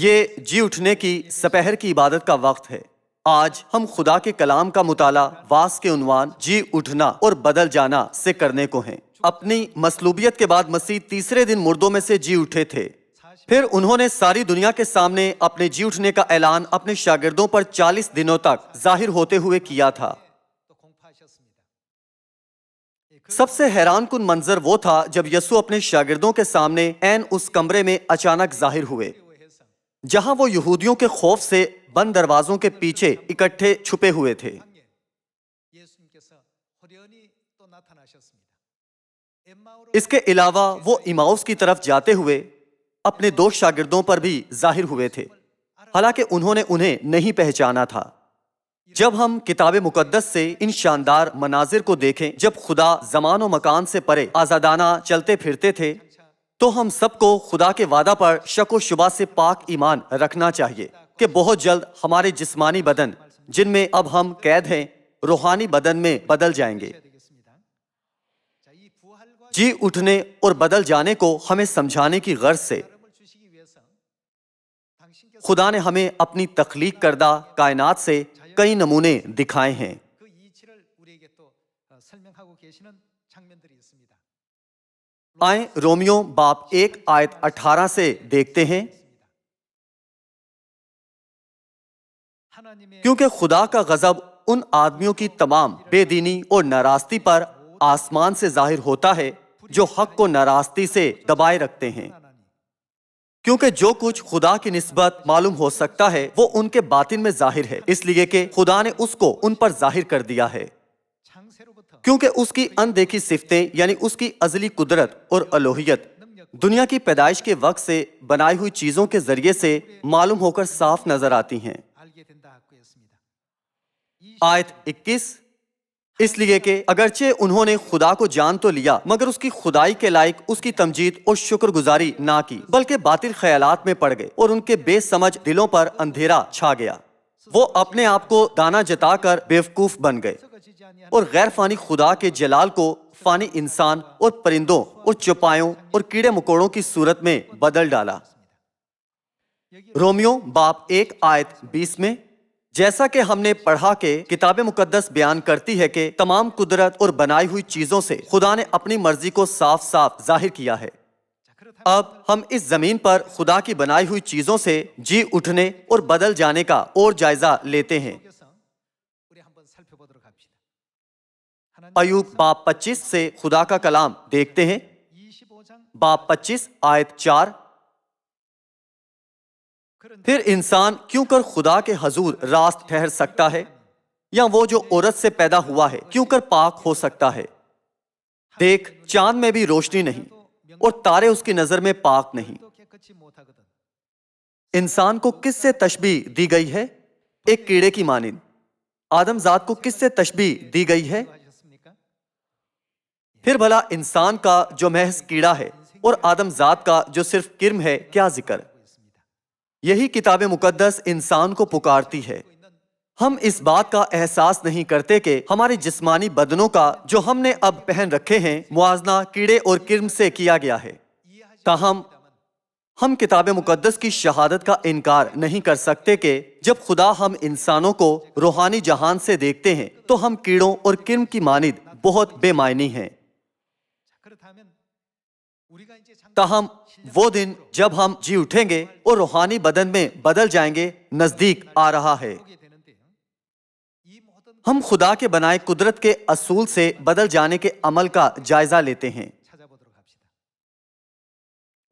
یہ جی اٹھنے کی سپہر کی عبادت کا وقت ہے۔ آج ہم خدا کے کلام کا مطالعہ واس کے عنوان جی اٹھنا اور بدل جانا سے کرنے کو ہیں۔ اپنی مصلوبیت کے بعد مسیح تیسرے دن مردوں میں سے جی اٹھے تھے۔ پھر انہوں نے ساری دنیا کے سامنے اپنے جی اٹھنے کا اعلان اپنے شاگردوں پر 40 دنوں تک ظاہر ہوتے ہوئے کیا تھا۔ سب سے حیران کن منظر وہ تھا جب یسوع اپنے شاگردوں کے سامنے عین اس کمرے میں اچانک ظاہر ہوئے جہاں وہ یہودیوں کے خوف سے بند دروازوں کے پیچھے اکٹھے چھپے ہوئے تھے۔ اس کے علاوہ وہ ایماؤس کی طرف جاتے ہوئے اپنے 2 شاگردوں پر بھی ظاہر ہوئے تھے، حالانکہ انہوں نے انہیں نہیں پہچانا تھا۔ جب ہم کتاب مقدس سے ان شاندار مناظر کو دیکھیں جب خدا زمان و مکان سے پرے آزادانہ چلتے پھرتے تھے، تو ہم سب کو خدا کے وعدہ پر شک و شبہ سے پاک ایمان رکھنا چاہیے کہ بہت جلد ہمارے جسمانی بدن جن میں اب ہم قید ہیں روحانی بدن میں بدل جائیں گے۔ جی اٹھنے اور بدل جانے کو ہمیں سمجھانے کی غرض سے خدا نے ہمیں اپنی تخلیق کردہ کائنات سے کئی نمونے دکھائے ہیں۔ آئیں رومیو باب 1 آیت 18 سے دیکھتے ہیں۔ کیونکہ خدا کا غضب ان آدمیوں کی تمام بے دینی اور ناراستی پر آسمان سے ظاہر ہوتا ہے جو حق کو ناراستی سے دبائے رکھتے ہیں، کیونکہ جو کچھ خدا کی نسبت معلوم ہو سکتا ہے وہ ان کے باطن میں ظاہر ہے، اس لیے کہ خدا نے اس کو ان پر ظاہر کر دیا ہے۔ کیونکہ اس کی اندیکھی صفتیں یعنی اس کی ازلی قدرت اور الوہیت دنیا کی پیدائش کے وقت سے بنائی ہوئی چیزوں کے ذریعے سے معلوم ہو کر صاف نظر آتی ہیں۔ آیت 21، اس لیے کہ اگرچہ انہوں نے خدا کو جان تو لیا مگر اس کی خدائی کے لائق اس کی تمجید اور شکر گزاری نہ کی، بلکہ باطل خیالات میں پڑ گئے اور ان کے بے سمجھ دلوں پر اندھیرا چھا گیا۔ وہ اپنے آپ کو دانا جتا کر بیوقوف بن گئے اور غیر فانی خدا کے جلال کو فانی انسان اور پرندوں اور چوپایوں اور کیڑے مکوڑوں کی صورت میں بدل ڈالا۔ رومیو باب 1 آیت 20 میں جیسا کہ ہم نے پڑھا کہ کتاب مقدس بیان کرتی ہے کہ تمام قدرت اور بنائی ہوئی چیزوں سے خدا نے اپنی مرضی کو صاف صاف ظاہر کیا ہے۔ اب ہم اس زمین پر خدا کی بنائی ہوئی چیزوں سے جی اٹھنے اور بدل جانے کا اور جائزہ لیتے ہیں۔ ایوب باب 25 سے خدا کا کلام دیکھتے ہیں۔ باب 25 آیت 4، پھر انسان کیوں کر خدا کے حضور راست ٹھہر سکتا ہے، یا وہ جو عورت سے پیدا ہوا ہے کیوں کر پاک ہو سکتا ہے؟ دیکھ چاند میں بھی روشنی نہیں اور تارے اس کی نظر میں پاک نہیں۔ انسان کو کس سے تشبیہ دی گئی ہے؟ ایک کیڑے کی مانند۔ آدم ذات کو کس سے تشبیہ دی گئی ہے؟ پھر بھلا انسان کا جو محض کیڑا ہے اور آدم ذات کا جو صرف کرم ہے کیا ذکر؟ یہی کتاب مقدس انسان کو پکارتی ہے۔ ہم اس بات کا احساس نہیں کرتے کہ ہمارے جسمانی بدنوں کا جو ہم نے اب پہن رکھے ہیں موازنہ کیڑے اور کرم سے کیا گیا ہے۔ تاہم ہم کتاب مقدس کی شہادت کا انکار نہیں کر سکتے کہ جب خدا ہم انسانوں کو روحانی جہان سے دیکھتے ہیں تو ہم کیڑوں اور کرم کی مانند بہت بے معنی ہیں۔ تاہم وہ دن جب ہم جی اٹھیں گے اور روحانی بدن میں بدل جائیں گے نزدیک آ رہا ہے۔ ہم خدا کے بنائے قدرت کے اصول سے بدل جانے کے عمل کا جائزہ لیتے ہیں۔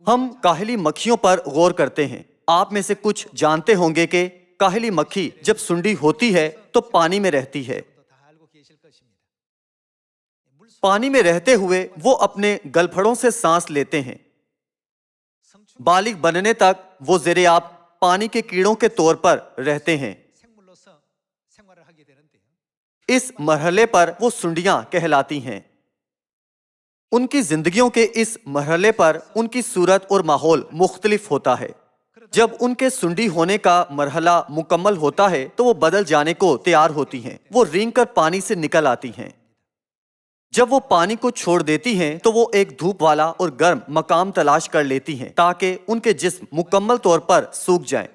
ہم کاہلی مکھیوں پر غور کرتے ہیں۔ آپ میں سے کچھ جانتے ہوں گے کہ کاہلی مکھی جب سنڈی ہوتی ہے تو پانی میں رہتی ہے۔ پانی میں رہتے ہوئے وہ اپنے گلپھڑوں سے سانس لیتے ہیں۔ بالغ بننے تک وہ زیر آب پانی کے کیڑوں کے طور پر رہتے ہیں۔ اس مرحلے پر وہ سنڈیاں کہلاتی ہیں۔ ان کی زندگیوں کے اس مرحلے پر ان کی صورت اور ماحول مختلف ہوتا ہے۔ جب ان کے سنڈی ہونے کا مرحلہ مکمل ہوتا ہے تو وہ بدل جانے کو تیار ہوتی ہیں۔ وہ رینگ کر پانی سے نکل آتی ہیں۔ جب وہ پانی کو چھوڑ دیتی ہیں تو وہ ایک دھوپ والا اور گرم مقام تلاش کر لیتی ہیں تاکہ ان کے جسم مکمل طور پر سوکھ جائیں۔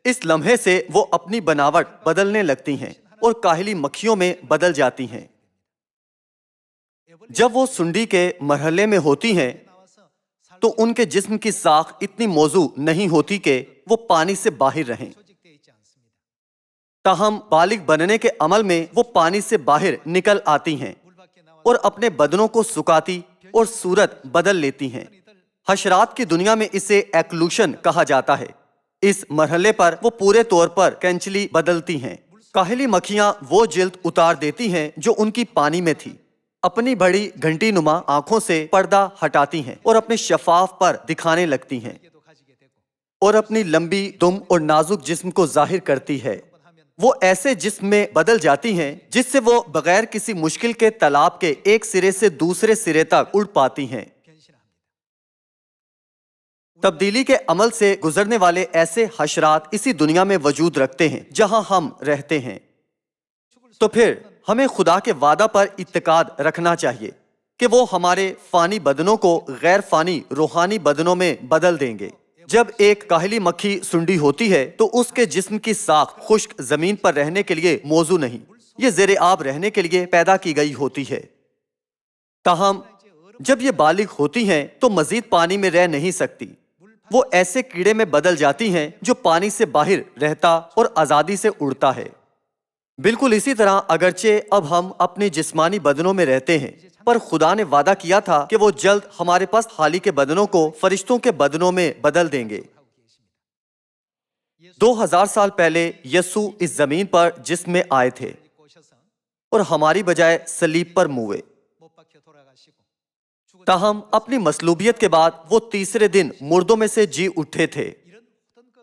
اس لمحے سے وہ اپنی بناوٹ بدلنے لگتی ہیں اور کاہلی مکھیوں میں بدل جاتی ہیں۔ جب وہ سنڈی کے مرحلے میں ہوتی ہیں تو ان کے جسم کی ساخت اتنی موزوں نہیں ہوتی کہ وہ پانی سے باہر رہیں۔ تاہم بالغ بننے کے عمل میں وہ پانی سے باہر نکل آتی ہیں اور اپنے بدنوں کو سکاتی اور صورت بدل لیتی ہیں۔ حشرات کی دنیا میں اسے ایکلوشن کہا جاتا ہے۔ اس مرحلے پر وہ پورے طور پر کینچلی بدلتی ہیں۔ کاہلی مکھیاں وہ جلد اتار دیتی ہیں جو ان کی پانی میں تھی، اپنی بڑی گھنٹی نما آنکھوں سے پردہ ہٹاتی ہیں اور اپنے شفاف پر دکھانے لگتی ہیں اور اپنی لمبی دم اور نازک جسم کو ظاہر کرتی ہے۔ وہ ایسے جسم میں بدل جاتی ہیں جس سے وہ بغیر کسی مشکل کے تالاب کے ایک سرے سے دوسرے سرے تک اڑ پاتی ہیں۔ تبدیلی کے عمل سے گزرنے والے ایسے حشرات اسی دنیا میں وجود رکھتے ہیں جہاں ہم رہتے ہیں۔ تو پھر ہمیں خدا کے وعدہ پر اعتقاد رکھنا چاہیے کہ وہ ہمارے فانی بدنوں کو غیر فانی روحانی بدنوں میں بدل دیں گے۔ جب ایک کاہلی مکھی سنڈی ہوتی ہے تو اس کے جسم کی ساخت خشک زمین پر رہنے کے لیے موزوں نہیں، یہ زیر آب رہنے کے لیے پیدا کی گئی ہوتی ہے۔ تاہم جب یہ بالغ ہوتی ہیں تو مزید پانی میں رہ نہیں سکتی، وہ ایسے کیڑے میں بدل جاتی ہیں جو پانی سے باہر رہتا اور آزادی سے اڑتا ہے۔ بالکل اسی طرح اگرچہ اب ہم اپنے جسمانی بدنوں میں رہتے ہیں، پر خدا نے وعدہ کیا تھا کہ وہ جلد ہمارے پاس حالی کے بدنوں کو فرشتوں کے بدنوں میں بدل دیں گے۔ 2000 سال پہلے یسوع اس زمین پر جسم میں آئے تھے اور ہماری بجائے صلیب پر موئے۔ تاہم اپنی مصلوبیت کے بعد وہ تیسرے دن مردوں میں سے جی اٹھے تھے۔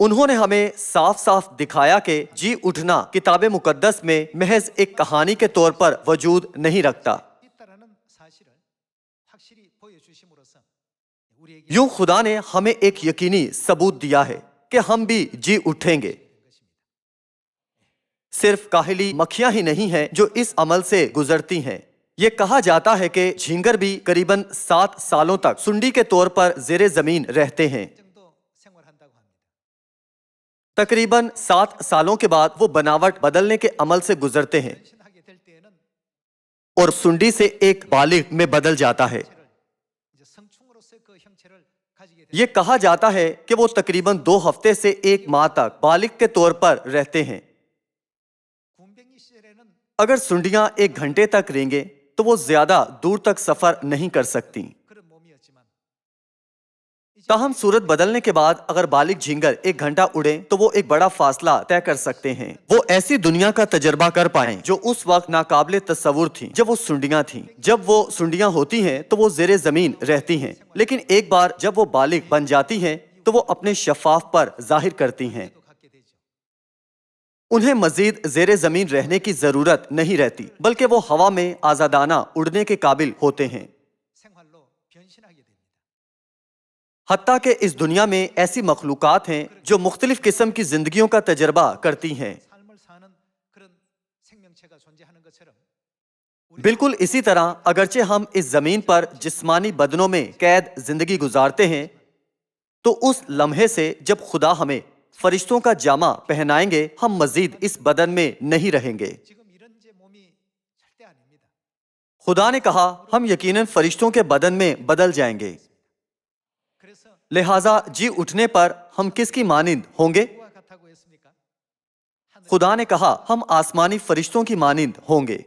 انہوں نے ہمیں صاف صاف دکھایا کہ جی اٹھنا کتاب مقدس میں محض ایک کہانی کے طور پر وجود نہیں رکھتا۔ یوں خدا نے ہمیں ایک یقینی ثبوت دیا ہے کہ ہم بھی جی اٹھیں گے۔ صرف کاہلی مکھیاں ہی نہیں ہیں جو اس عمل سے گزرتی ہیں۔ یہ کہا جاتا ہے کہ جھینگر بھی قریباً 7 سالوں تک سنڈی کے طور پر زیر زمین رہتے ہیں۔ تقریباً 7 سالوں کے بعد وہ بناوٹ بدلنے کے عمل سے گزرتے ہیں اور سنڈی سے ایک بالغ میں بدل جاتا ہے۔ یہ کہا جاتا ہے کہ وہ تقریباً 2 ہفتے سے 1 ماہ تک بالغ کے طور پر رہتے ہیں۔ اگر سنڈیاں 1 گھنٹے تک رینگیں تو وہ زیادہ دور تک سفر نہیں کر سکتی۔ تاہم صورت بدلنے کے بعد اگر بالغ جھینگر 1 گھنٹہ اڑیں تو وہ ایک بڑا فاصلہ طے کر سکتے ہیں۔ وہ ایسی دنیا کا تجربہ کر پائیں جو اس وقت ناقابل تصور تھی جب وہ سنڈیاں تھیں۔ جب وہ سنڈیاں ہوتی ہیں تو وہ زیر زمین رہتی ہیں، لیکن ایک بار جب وہ بالغ بن جاتی ہیں تو وہ اپنے شفاف پر ظاہر کرتی ہیں۔ انہیں مزید زیر زمین رہنے کی ضرورت نہیں رہتی، بلکہ وہ ہوا میں آزادانہ اڑنے کے قابل ہوتے ہیں۔ حتیٰ کہ اس دنیا میں ایسی مخلوقات ہیں جو مختلف قسم کی زندگیوں کا تجربہ کرتی ہیں۔ بالکل اسی طرح اگرچہ ہم اس زمین پر جسمانی بدنوں میں قید زندگی گزارتے ہیں، تو اس لمحے سے جب خدا ہمیں فرشتوں کا جامہ پہنائیں گے ہم مزید اس بدن میں نہیں رہیں گے۔ خدا نے کہا ہم یقیناً فرشتوں کے بدن میں بدل جائیں گے، لہٰذا جی اٹھنے پر ہم کس کی مانند ہوں گے؟ خدا نے کہا ہم آسمانی فرشتوں کی مانند ہوں گے۔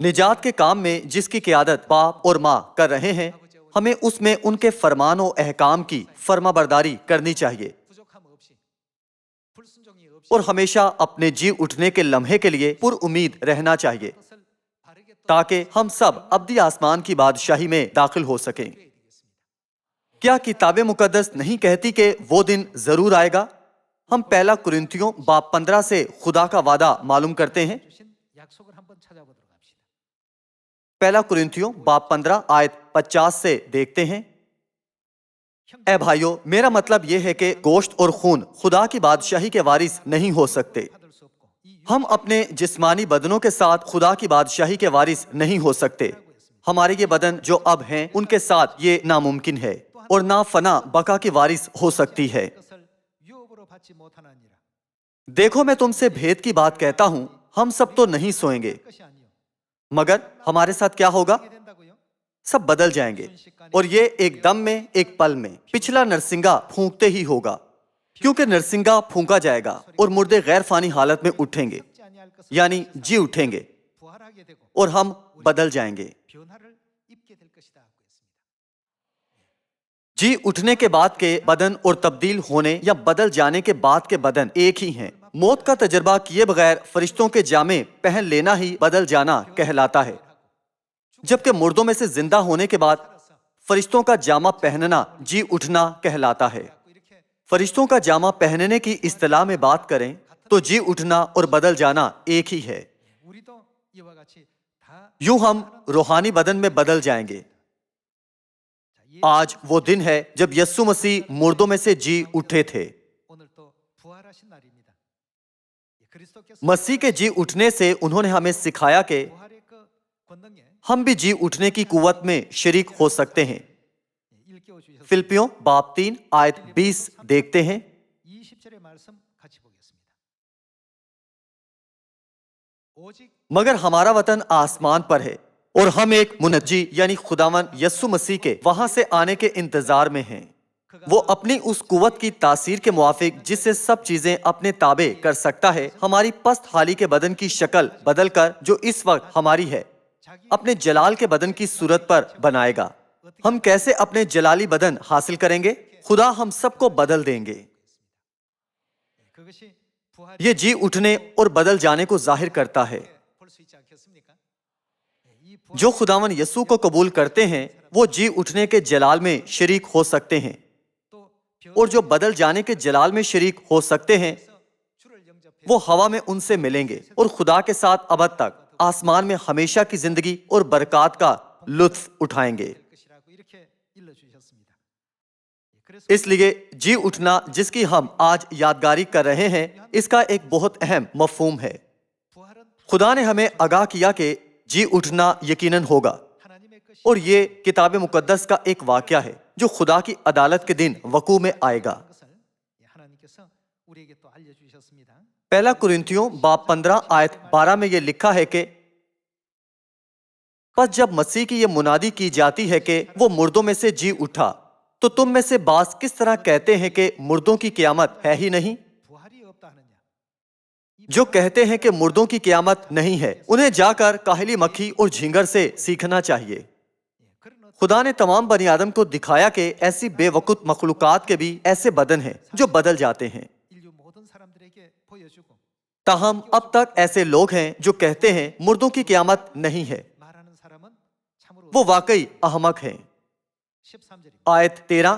نجات کے کام میں جس کی قیادت باپ اور ماں کر رہے ہیں، ہمیں اس میں ان کے فرمان و احکام کی فرما برداری کرنی چاہیے اور ہمیشہ اپنے جی اٹھنے کے لمحے کے لیے پر امید رہنا چاہیے تاکہ ہم سب ابدی آسمان کی بادشاہی میں داخل ہو سکیں۔ کیا کتاب مقدس نہیں کہتی کہ وہ دن ضرور آئے گا؟ ہم پہلا کرنتھیوں باب 15 سے خدا کا وعدہ معلوم کرتے ہیں۔ پہلا کرنتھیوں باب 15 آیت 50 سے دیکھتے ہیں۔ اے بھائیو، میرا مطلب یہ ہے کہ گوشت اور خون خدا کی بادشاہی کے وارث نہیں ہو سکتے، ہم اپنے جسمانی بدنوں کے ساتھ خدا کی بادشاہی کے وارث نہیں ہو سکتے. ہمارے یہ بدن جو اب ہیں ان کے ساتھ یہ ناممکن ہے اور نہ فنا بقا کی وارث ہو سکتی ہے. دیکھو میں تم سے بھید کی بات کہتا ہوں, ہم سب تو نہیں سوئیں گے, مگر ہمارے ساتھ کیا ہوگا؟ سب بدل جائیں گے, اور یہ ایک دم میں, ایک پل میں. پچھلا نرسنگا پھونکتے ہی ہوگا, کیونکہ نرسنگا پھونکا جائے گا اور مردے غیر فانی حالت میں اٹھیں گے, یعنی جی اٹھیں گے, اور ہم بدل جائیں گے. جی اٹھنے کے بعد کے بدن اور تبدیل ہونے یا بدل جانے کے بعد کے بدن ایک ہی ہیں. موت کا تجربہ کیے بغیر فرشتوں کے جامے پہن لینا ہی بدل جانا کہلاتا ہے, جبکہ مردوں میں سے زندہ ہونے کے بعد فرشتوں کا جامہ پہننا جی اٹھنا کہلاتا ہے. فرشتوں کا جامہ پہننے کی اصطلاح میں بات کریں تو جی اٹھنا اور بدل جانا ایک ہی ہے. یوں ہم روحانی بدن میں بدل جائیں گے. آج وہ دن ہے جب یسوع مسیح مردوں میں سے جی اٹھے تھے. مسیح کے جی اٹھنے سے انہوں نے ہمیں سکھایا کہ ہم بھی جی اٹھنے کی قوت میں شریک ہو سکتے ہیں. فلپیوں باب 3 آیت 20 دیکھتے ہیں. مگر ہمارا وطن آسمان پر ہے اور ہم ایک منجی یعنی خداوند یسوع مسیح کے وہاں سے آنے کے انتظار میں ہیں. وہ اپنی اس قوت کی تاثیر کے موافق جس سے سب چیزیں اپنے تابع کر سکتا ہے, ہماری پست حالی کے بدن کی شکل بدل کر جو اس وقت ہماری ہے اپنے جلال کے بدن کی صورت پر بنائے گا. ہم کیسے اپنے جلالی بدن حاصل کریں گے؟ خدا ہم سب کو بدل دیں گے. یہ جی اٹھنے اور بدل جانے کو ظاہر کرتا ہے. جو خداوند یسوع کو قبول کرتے ہیں وہ جی اٹھنے کے جلال میں شریک ہو سکتے ہیں, اور جو بدل جانے کے جلال میں شریک ہو سکتے ہیں وہ ہوا میں ان سے ملیں گے اور خدا کے ساتھ ابد تک آسمان میں ہمیشہ کی زندگی اور برکات کا لطف اٹھائیں گے. اس لیے جی اٹھنا جس کی ہم آج یادگاری کر رہے ہیں اس کا ایک بہت اہم مفہوم ہے. خدا نے ہمیں آگاہ کیا کہ جی اٹھنا یقیناً ہوگا, اور یہ کتاب مقدس کا ایک واقعہ ہے جو خدا کی عدالت کے دن وقوع میں آئے گا. پہلا کرنتھیوں باب 15 آیت 12 میں یہ لکھا ہے کہ پس جب مسیح کی یہ منادی کی جاتی ہے کہ وہ مردوں میں سے جی اٹھا, تو تم میں سے بعض کس طرح کہتے ہیں کہ مردوں کی قیامت ہے ہی نہیں؟ جو کہتے ہیں کہ مردوں کی قیامت نہیں ہے انہیں جا کر کاہلی مکھی اور جھینگر سے سیکھنا چاہیے. خدا نے تمام بنی آدم کو دکھایا کہ ایسی بے وقت مخلوقات کے بھی ایسے بدن ہیں جو بدل جاتے ہیں. تاہم اب تک ایسے لوگ ہیں جو کہتے ہیں مردوں کی قیامت نہیں ہے. وہ واقعی احمق ہیں. آیت 13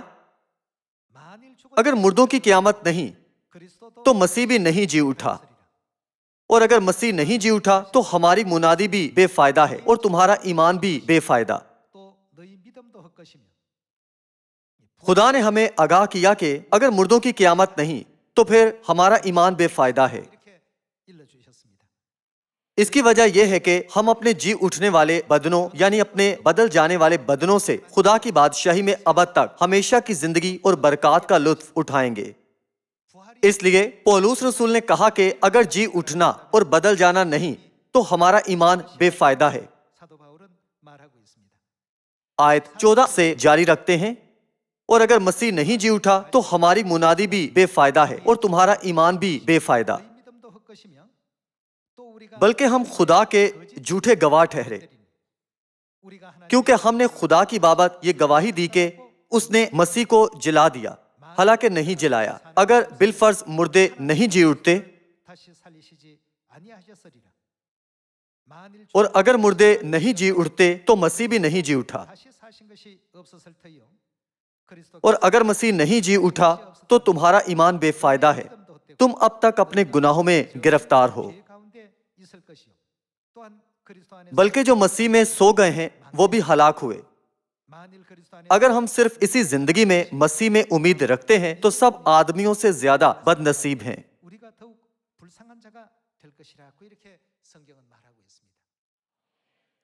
اگر مردوں کی قیامت نہیں تو مسیح بھی نہیں جی اٹھا, اور اگر مسیح نہیں جی اٹھا تو ہماری منادی بھی بے فائدہ ہے اور تمہارا ایمان بھی بے فائدہ. خدا نے ہمیں آگاہ کیا کہ اگر مردوں کی قیامت نہیں تو پھر ہمارا ایمان بے فائدہ ہے. اس کی وجہ یہ ہے کہ ہم اپنے جی اٹھنے والے بدنوں یعنی اپنے بدل جانے والے بدنوں سے خدا کی بادشاہی میں ابد تک ہمیشہ کی زندگی اور برکات کا لطف اٹھائیں گے. اس لیے پولس رسول نے کہا کہ اگر جی اٹھنا اور بدل جانا نہیں تو ہمارا ایمان بے فائدہ ہے. آیت 14 سے جاری رکھتے ہیں, اور اگر مسیح نہیں جی اٹھا تو ہماری منادی بھی بے فائدہ ہے اور تمہارا ایمان بھی بے فائدہ, بلکہ ہم خدا کے جھوٹے گواہ ٹھہرے, کیونکہ ہم نے خدا کی بابت یہ گواہی دی کہ اس نے مسیح کو جلا دیا, حالانکہ نہیں جلایا. اگر بالفرض مردے نہیں جی اٹھتے, اور اگر مردے نہیں جی اٹھتے تو مسیح بھی نہیں جی اٹھا, اور اگر مسیح نہیں جی اٹھا تو تمہارا ایمان بے فائدہ ہے, تم اب تک اپنے گناہوں میں گرفتار ہو. بلکہ جو مسیح میں سو گئے ہیں وہ بھی ہلاک ہوئے. اگر ہم صرف اسی زندگی میں مسیح میں امید رکھتے ہیں تو سب آدمیوں سے زیادہ بد نصیب ہیں.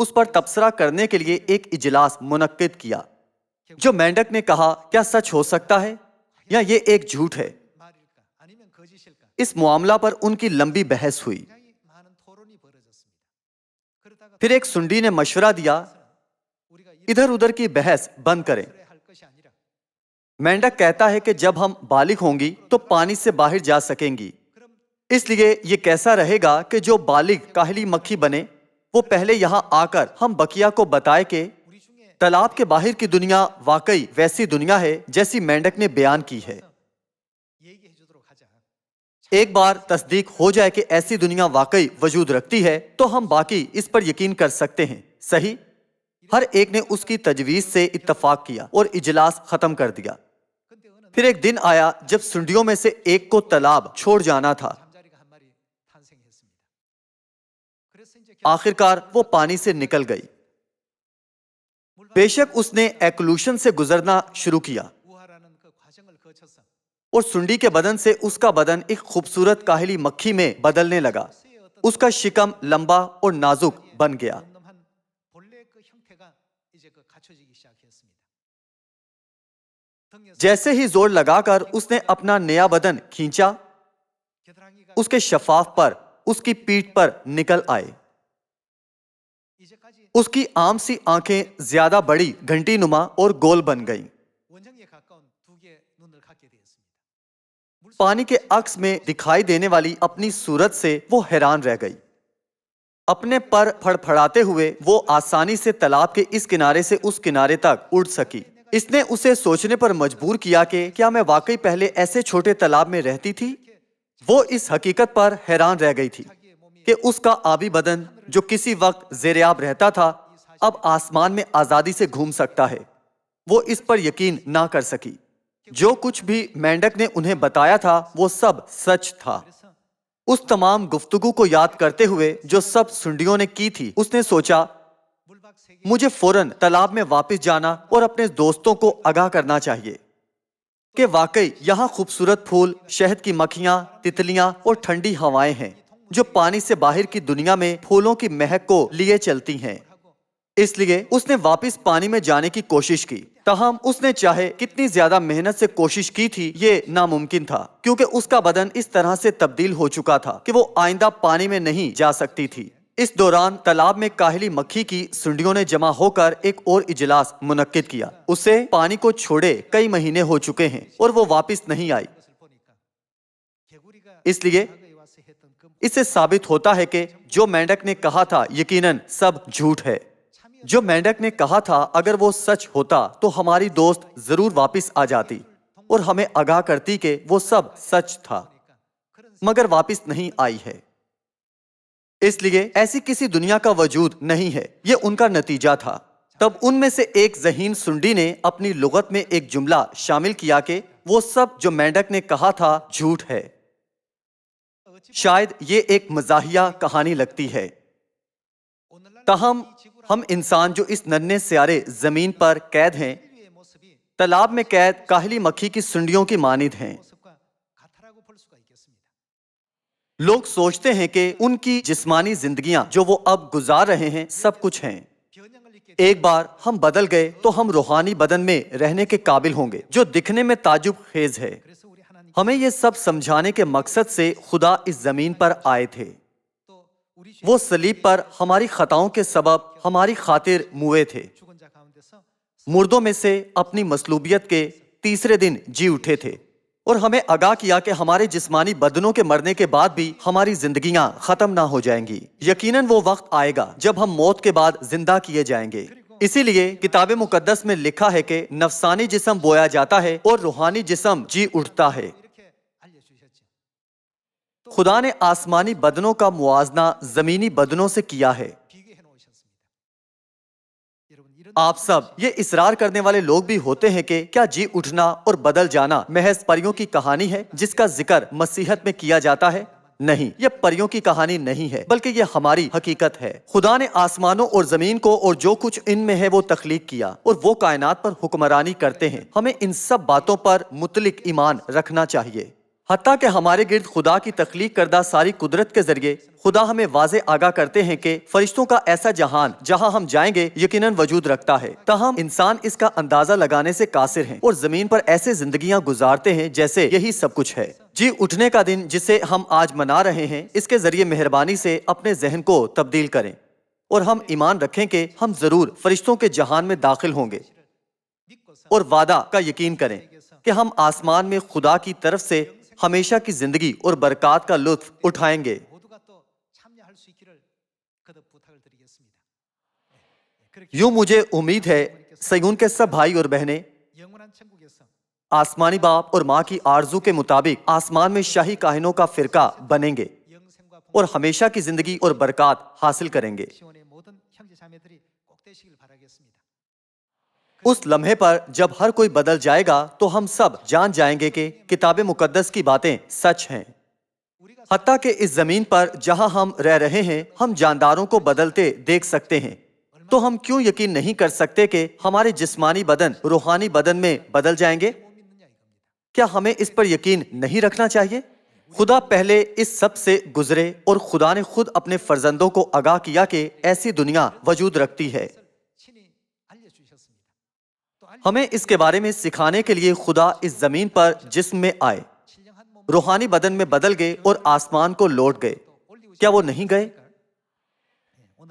اس پر تبصرہ کرنے کے لیے ایک اجلاس منعقد کیا. جو مینڈک نے کہا کیا سچ ہو سکتا ہے یا یہ ایک جھوٹ ہے. اس معاملہ پر ان کی لمبی بحث ہوئی. پھر ایک سنڈی نے مشورہ دیا ادھر ادھر کی بحث بند کریں. مینڈک کہتا ہے کہ جب ہم بالغ ہوں گی تو پانی سے باہر جا سکیں گی. اس لیے یہ کیسا رہے گا کہ جو بالغ کاہلی مکھی بنے وہ پہلے یہاں آ کر ہم بقیہ کو بتائے کہ تالاب کے باہر کی دنیا واقعی ویسی دنیا ہے جیسی مینڈک نے بیان کی ہے. ایک بار تصدیق ہو جائے کہ ایسی دنیا واقعی وجود رکھتی ہے تو ہم باقی اس پر یقین کر سکتے ہیں. صحیح؟ ہر ایک نے اس کی تجویز سے اتفاق کیا اور اجلاس ختم کر دیا. پھر ایک دن آیا جب سنڈیوں میں سے ایک کو تالاب چھوڑ جانا تھا. آخرکار وہ پانی سے نکل گئی. بے شک اس نے ایکلوشن سے گزرنا شروع کیا اور سنڈی کے بدن سے اس کا بدن ایک خوبصورت کاہلی مکھی میں بدلنے لگا. اس کا شکم لمبا اور نازک بن گیا. جیسے ہی زور لگا کر اس نے اپنا نیا بدن کھینچا اس کے شفاف پر اس کی پیٹھ پر نکل آئے. اس کی عام سی آنکھیں زیادہ بڑی گھنٹی نما اور گول بن گئیں. پانی کے عکس میں دکھائی دینے والی اپنی صورت سے وہ حیران رہ گئی. اپنے پر پھڑ پھڑاتے ہوئے وہ آسانی سے تالاب کے اس کنارے سے اس کنارے تک اڑ سکی. اس نے اسے سوچنے پر مجبور کیا کہ کیا میں واقعی پہلے ایسے چھوٹے تالاب میں رہتی تھی. وہ اس حقیقت پر حیران رہ گئی تھی کہ اس کا آبی بدن جو کسی وقت زیر آب رہتا تھا اب آسمان میں آزادی سے گھوم سکتا ہے. وہ اس پر یقین نہ کر سکی. جو کچھ بھی مینڈک نے انہیں بتایا تھا وہ سب سچ تھا. اس تمام گفتگو کو یاد کرتے ہوئے جو سب سنڈیوں نے کی تھی اس نے سوچا مجھے فوراً تالاب میں واپس جانا اور اپنے دوستوں کو آگاہ کرنا چاہیے کہ واقعی یہاں خوبصورت پھول، شہد کی مکھیاں، تتلیاں اور ٹھنڈی ہوائیں ہیں جو پانی سے باہر کی دنیا میں پھولوں کی مہک کو لیے چلتی ہیں. اس لیے اس نے واپس پانی میں جانے کی کوشش کی. تاہم اس نے چاہے کتنی زیادہ محنت سے کوشش کی تھی یہ ناممکن تھا کیونکہ اس کا بدن اس طرح سے تبدیل ہو چکا تھا کہ وہ آئندہ پانی میں نہیں جا سکتی تھی. اس دوران تالاب میں کاہلی مکھی کی سنڈیوں نے جمع ہو کر ایک اور اجلاس منعقد کیا. اسے پانی کو چھوڑے کئی مہینے ہو چکے ہیں اور وہ واپس نہیں آئی. اس لیے اس سے ثابت ہوتا ہے کہ جو مینڈک نے کہا تھا یقیناً سب جھوٹ ہے. جو مینڈک نے کہا تھا اگر وہ سچ ہوتا تو ہماری دوست ضرور واپس آ جاتی اور ہمیں آگاہ کرتی کہ وہ سب سچ تھا، مگر واپس نہیں آئی ہے. اس لیے ایسی کسی دنیا کا وجود نہیں ہے. یہ ان کا نتیجہ تھا. تب ان میں سے ایک ذہین سنڈی نے اپنی لغت میں ایک جملہ شامل کیا کہ وہ سب جو مینڈک نے کہا تھا جھوٹ ہے. شاید یہ ایک مزاحیہ کہانی لگتی ہے، تاہم ہم انسان جو اس ننھے سیارے زمین پر قید ہیں تالاب میں قید کاہلی مکھی کی سنڈیوں کی مانند ہیں. لوگ سوچتے ہیں کہ ان کی جسمانی زندگیاں جو وہ اب گزار رہے ہیں سب کچھ ہیں. ایک بار ہم بدل گئے تو ہم روحانی بدن میں رہنے کے قابل ہوں گے جو دکھنے میں تعجب خیز ہے. ہمیں یہ سب سمجھانے کے مقصد سے خدا اس زمین پر آئے تھے. وہ صلیب پر ہماری خطاؤں کے سبب ہماری خاطر موئے تھے. مردوں میں سے اپنی مصلوبیت کے تیسرے دن جی اٹھے تھے اور ہمیں آگاہ کیا کہ ہمارے جسمانی بدنوں کے مرنے کے بعد بھی ہماری زندگیاں ختم نہ ہو جائیں گی. یقیناً وہ وقت آئے گا جب ہم موت کے بعد زندہ کیے جائیں گے. اسی لیے کتاب مقدس میں لکھا ہے کہ نفسانی جسم بویا جاتا ہے اور روحانی جسم جی اٹھتا ہے. خدا نے آسمانی بدنوں کا موازنہ زمینی بدنوں سے کیا ہے. آپ سب یہ اصرار کرنے والے لوگ بھی ہوتے ہیں کہ کیا جی اٹھنا اور بدل جانا محض پریوں کی کہانی ہے جس کا ذکر مسیحیت میں کیا جاتا ہے؟ نہیں، یہ پریوں کی کہانی نہیں ہے بلکہ یہ ہماری حقیقت ہے. خدا نے آسمانوں اور زمین کو اور جو کچھ ان میں ہے وہ تخلیق کیا اور وہ کائنات پر حکمرانی کرتے ہیں. ہمیں ان سب باتوں پر مطلق ایمان رکھنا چاہیے. حتیٰ کہ ہمارے گرد خدا کی تخلیق کردہ ساری قدرت کے ذریعے خدا ہمیں واضح آگاہ کرتے ہیں کہ فرشتوں کا ایسا جہان جہاں ہم جائیں گے یقیناً وجود رکھتا ہے، تاہم انسان اس کا اندازہ لگانے سے قاصر ہیں اور زمین پر ایسے زندگیاں گزارتے ہیں جیسے یہی سب کچھ ہے۔ جی اٹھنے کا دن جسے ہم آج منا رہے ہیں، اس کے ذریعے مہربانی سے اپنے ذہن کو تبدیل کریں اور ہم ایمان رکھیں کہ ہم ضرور فرشتوں کے جہان میں داخل ہوں گے، اور وعدہ کا یقین کریں کہ ہم آسمان میں خدا کی طرف سے ہمیشہ کی زندگی اور برکات کا لطف اٹھائیں گے۔ یوں مجھے امید ہے صیون کے سب بھائی اور بہنیں آسمانی باپ اور ماں کی آرزو کے مطابق آسمان میں شاہی کاہنوں کا فرقہ بنیں گے اور ہمیشہ کی زندگی اور برکات حاصل کریں گے۔ اس لمحے پر جب ہر کوئی بدل جائے گا تو ہم سب جان جائیں گے کہ کتاب مقدس کی باتیں سچ ہیں۔ حتیٰ کہ اس زمین پر جہاں ہم رہ رہے ہیں ہم جانداروں کو بدلتے دیکھ سکتے ہیں، تو ہم کیوں یقین نہیں کر سکتے کہ ہمارے جسمانی بدن روحانی بدن میں بدل جائیں گے؟ کیا ہمیں اس پر یقین نہیں رکھنا چاہیے؟ خدا پہلے اس سب سے گزرے اور خدا نے خود اپنے فرزندوں کو آگاہ کیا کہ ایسی دنیا وجود رکھتی ہے۔ ہمیں اس کے بارے میں سکھانے کے لیے خدا اس زمین پر جسم میں آئے، روحانی بدن میں بدل گئے اور آسمان کو لوٹ گئے۔ کیا وہ نہیں گئے؟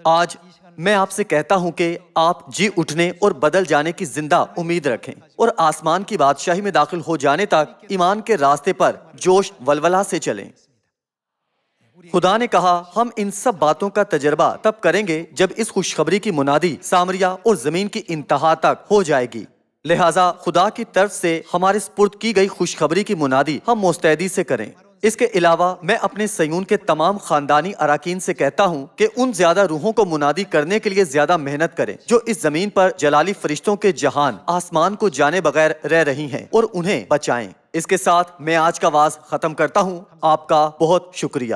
آج میں آپ سے کہتا ہوں کہ آپ جی اٹھنے اور بدل جانے کی زندہ امید رکھیں اور آسمان کی بادشاہی میں داخل ہو جانے تک ایمان کے راستے پر جوش ولولہ سے چلیں۔ خدا نے کہا ہم ان سب باتوں کا تجربہ تب کریں گے جب اس خوشخبری کی منادی سامریہ اور زمین کی انتہا تک ہو جائے گی۔ لہٰذا خدا کی طرف سے ہمارے سپرد کی گئی خوشخبری کی منادی ہم مستعدی سے کریں۔ اس کے علاوہ میں اپنے صیون کے تمام خاندانی اراکین سے کہتا ہوں کہ ان زیادہ روحوں کو منادی کرنے کے لیے زیادہ محنت کریں جو اس زمین پر جلالی فرشتوں کے جہان آسمان کو جانے بغیر رہ رہی ہیں، اور انہیں بچائیں۔ اس کے ساتھ میں آج کا وعظ ختم کرتا ہوں۔ آپ کا بہت شکریہ۔